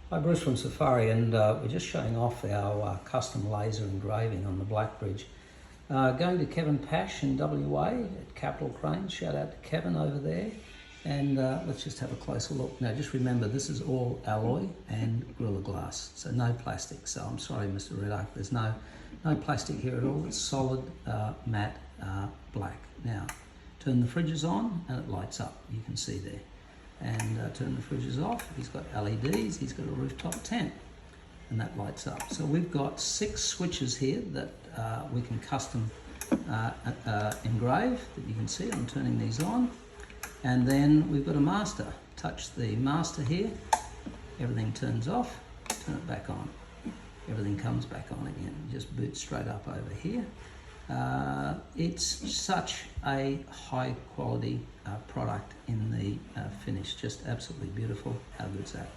Hi, Bruce from Safiery, and we're just showing off our custom laser engraving on the Black Bridge. Going to Kevin Pash in WA at Capital Crane. Shout out to Kevin over there. And let's just have a closer look. Now, just remember, this is all alloy and Gorilla Glass, so no plastic. So I'm sorry, Mr. Redarc, there's no plastic here at all. It's solid matte black. Now, turn the fridges on and it lights up. You can see there. And turn the fridges off. He's got LEDs, he's got a rooftop tent, and that lights up. So we've got 6 switches here that we can custom engrave, that you can see. I'm turning these on. And then we've got a master. Touch the master here, everything turns off, turn it back on. Everything comes back on again. Just boot straight up over here. It's such a high quality product in the finish, just absolutely beautiful. How good's that?